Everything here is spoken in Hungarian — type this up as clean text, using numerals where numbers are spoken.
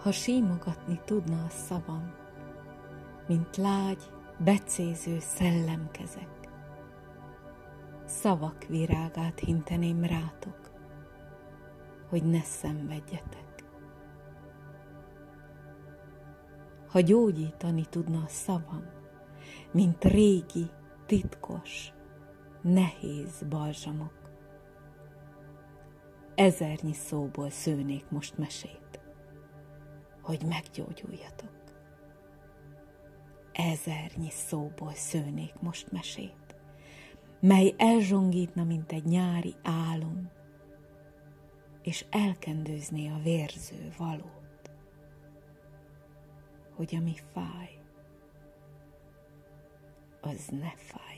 Ha símogatni tudna a szavam, mint lágy, becéző szellemkezek, szavak virágát hinteném rátok, hogy ne szenvedjetek. Ha gyógyítani tudna a szavam, mint régi, titkos, nehéz balzsamok, ezernyi szóból szőnék most mesét, hogy meggyógyuljatok. Ezernyi szóból szőnék most mesét, mely elzsongítna, mint egy nyári álom, és elkendőzné a vérző valót, hogy ami fáj, az ne fáj.